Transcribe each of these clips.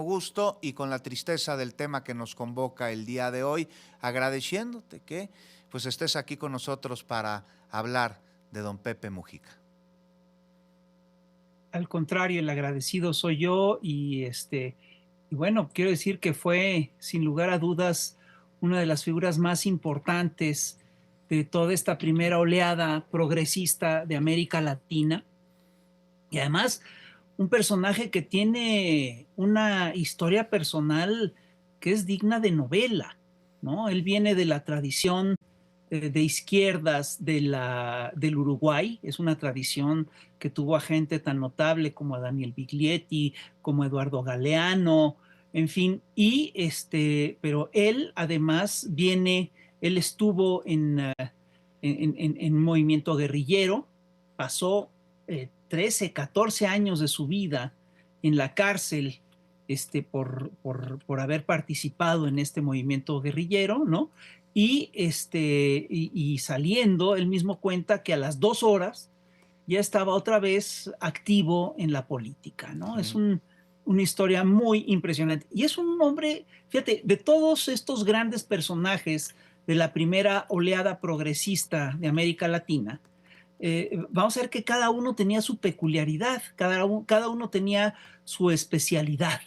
gusto y con la tristeza del tema que nos convoca el día de hoy, agradeciéndote que pues estés aquí con nosotros para hablar de don Pepe Mujica. Al contrario, el agradecido soy yo y bueno, quiero decir que fue sin lugar a dudas una de las figuras más importantes de toda esta primera oleada progresista de América Latina y además un personaje que tiene una historia personal que es digna de novela, ¿no? Él viene de la tradición de izquierdas del Uruguay, es una tradición que tuvo a gente tan notable como a Daniel Biglietti, como Eduardo Galeano, en fin, pero él además él estuvo en movimiento guerrillero, pasó 13, 14 años de su vida en la cárcel por haber participado en este movimiento guerrillero, ¿no? Y saliendo, él mismo cuenta que a las 2 horas ya estaba otra vez activo en la política, ¿no? Una historia muy impresionante. Y es un hombre, fíjate, de todos estos grandes personajes de la primera oleada progresista de América Latina, vamos a ver que cada uno tenía su peculiaridad, cada uno tenía su especialidad,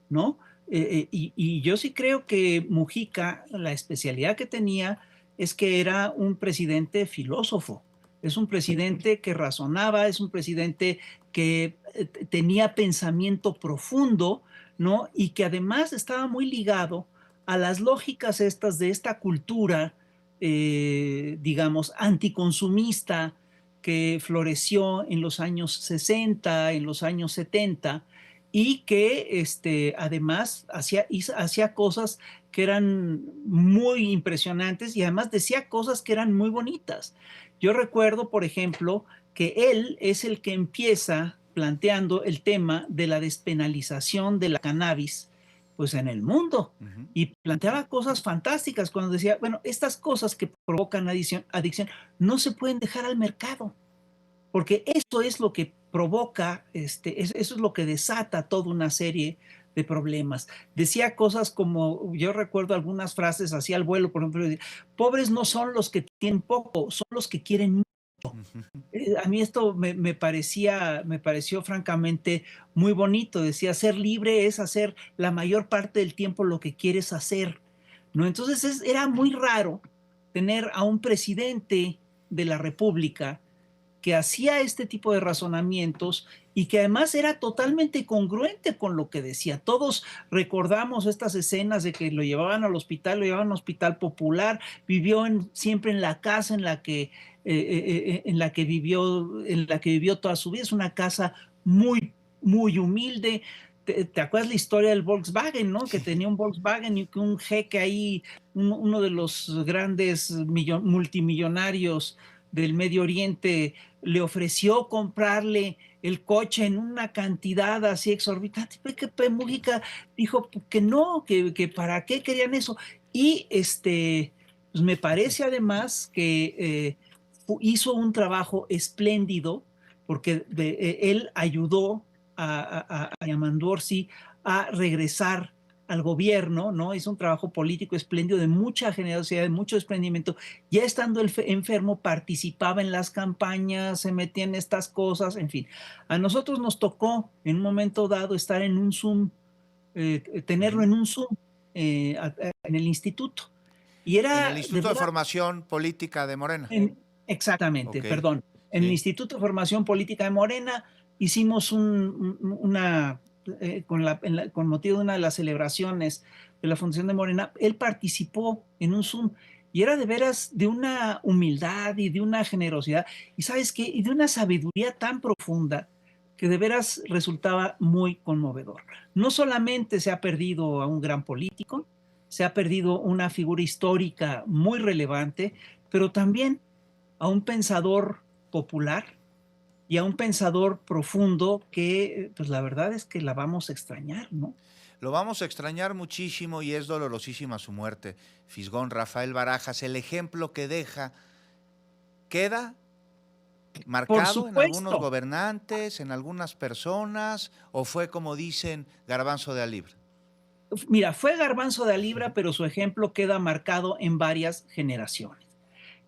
¿no? Y yo sí creo que Mujica, la especialidad que tenía es que era un presidente filósofo, es un presidente que razonaba, es un presidente que tenía pensamiento profundo, ¿no? Y que además estaba muy ligado a las lógicas estas de esta cultura, digamos, anticonsumista, que floreció en los años 60, en los años 70, y que además hacía cosas que eran muy impresionantes y además decía cosas que eran muy bonitas. Yo recuerdo, por ejemplo, que él es el que empieza planteando el tema de la despenalización de la cannabis, pues en el mundo. Y planteaba cosas fantásticas cuando decía, bueno, estas cosas que provocan adicción no se pueden dejar al mercado, porque eso es lo que provoca, eso es lo que desata toda una serie de problemas. Decía cosas como, yo recuerdo algunas frases así al vuelo, por ejemplo, pobres no son los que tienen poco, son los que quieren mucho. A mí esto me pareció francamente muy bonito. Decía, ser libre es hacer la mayor parte del tiempo lo que quieres hacer, ¿no? Entonces era muy raro tener a un presidente de la República que hacía este tipo de razonamientos y que además era totalmente congruente con lo que decía. Todos recordamos estas escenas de que lo llevaban al hospital, lo llevaban a un hospital popular, vivió siempre en la casa en la que vivió toda su vida. Es una casa muy, muy humilde. ¿Te acuerdas la historia del Volkswagen, ¿no? Que Sí. tenía un Volkswagen y que un jeque ahí, uno de los grandes multimillonarios del Medio Oriente, le ofreció comprarle el coche en una cantidad así exorbitante. Que Mujica dijo que no, que para qué querían eso. Y pues me parece además que hizo un trabajo espléndido porque él ayudó a Yamandorsi a regresar al gobierno, ¿no? Hizo un trabajo político espléndido de mucha generosidad, de mucho desprendimiento. Ya estando enfermo, participaba en las campañas, se metía en estas cosas, en fin. A nosotros nos tocó en un momento dado estar en un Zoom, tenerlo en un Zoom en el instituto. Y En el era de Instituto de verdad, Formación Política de Morena. exactamente, Ok, perdón. En el sí. Instituto de Formación Política de Morena hicimos con motivo de una de las celebraciones de la Fundación de Morena, él participó en un Zoom y era de veras de una humildad y de una generosidad y sabes qué, y de una sabiduría tan profunda que de veras resultaba muy conmovedor. No solamente se ha perdido a un gran político, se ha perdido una figura histórica muy relevante, pero también a un pensador popular y a un pensador profundo que, pues la verdad es que la vamos a extrañar, ¿no? Lo vamos a extrañar muchísimo y es dolorosísima su muerte. Fisgón Rafael Barajas, el ejemplo que deja, ¿queda Por marcado en algunos supuesto, gobernantes, en algunas personas, o fue como dicen Garbanzo de Alibre? Mira, fue garbanzo de libra, pero su ejemplo queda marcado en varias generaciones.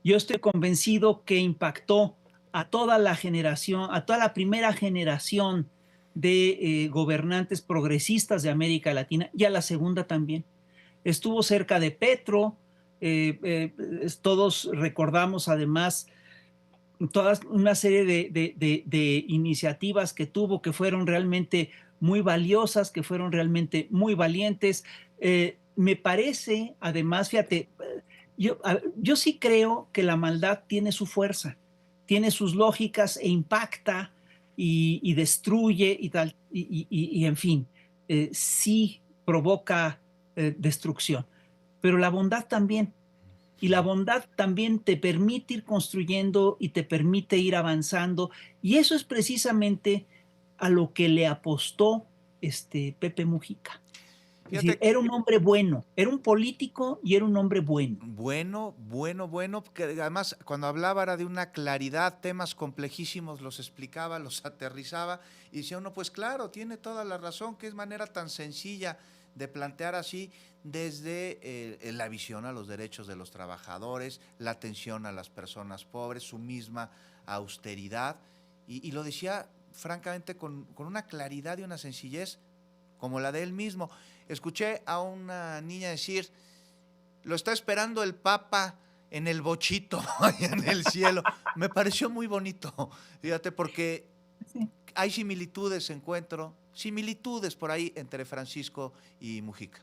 Yo estoy convencido que impactó a toda la generación, a toda la primera generación de gobernantes progresistas de América Latina y a la segunda también. Estuvo cerca de Petro, todos recordamos además toda una serie de iniciativas que tuvo que fueron realmente muy valiosas, que fueron realmente muy valientes. Me parece, además, fíjate, yo sí creo que la maldad tiene su fuerza, tiene sus lógicas e impacta y destruye y tal, y en fin, sí provoca destrucción, pero la bondad también. Y la bondad también te permite ir construyendo y te permite ir avanzando. Y eso es precisamente a lo que le apostó Pepe Mujica. Es decir, Fíjate, era un hombre bueno, era un político y era un hombre bueno. bueno, bueno, bueno, que además cuando hablaba era de una claridad, temas complejísimos los explicaba, los aterrizaba y decía uno, pues claro, tiene toda la razón, que es manera tan sencilla de plantear así desde la visión a los derechos de los trabajadores, la atención a las personas pobres, su misma austeridad y lo decía francamente con una claridad y una sencillez como la de él mismo. Escuché a una niña decir, lo está esperando el Papa en el bochito, allá en el cielo. Me pareció muy bonito, fíjate, porque Sí. hay similitudes, encuentro, similitudes por ahí entre Francisco y Mujica.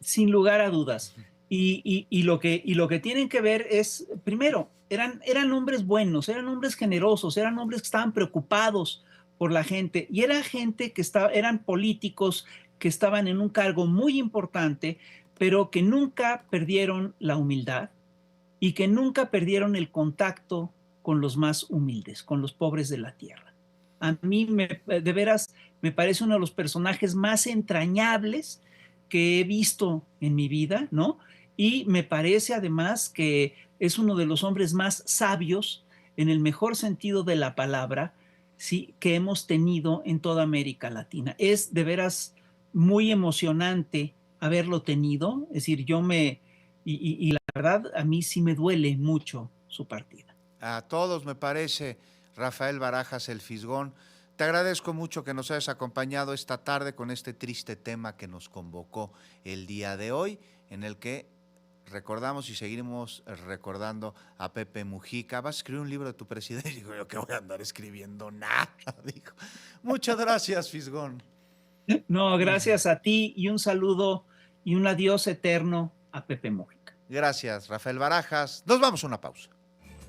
Sin lugar a dudas. Y lo que tienen que ver es, primero, eran hombres buenos, eran hombres generosos, eran hombres que estaban preocupados por la gente y era gente que eran políticos que estaban en un cargo muy importante, pero que nunca perdieron la humildad y que nunca perdieron el contacto con los más humildes, con los pobres de la tierra. A mí de veras me parece uno de los personajes más entrañables que he visto en mi vida, ¿no? Y me parece además que es uno de los hombres más sabios, en el mejor sentido de la palabra, sí, que hemos tenido en toda América Latina. Es de veras muy emocionante haberlo tenido, es decir, y la verdad a mí sí me duele mucho su partida. A todos me parece, Rafael Barajas el Fisgón. Te agradezco mucho que nos hayas acompañado esta tarde con este triste tema que nos convocó el día de hoy, en el que recordamos y seguiremos recordando a Pepe Mujica. ¿Vas a escribir un libro de tu presidente? Y digo yo que voy a andar escribiendo nada, dijo. Muchas gracias, Fisgón. No, gracias a ti y un saludo y un adiós eterno a Pepe Mujica. Gracias, Rafael Barajas. Nos vamos a una pausa.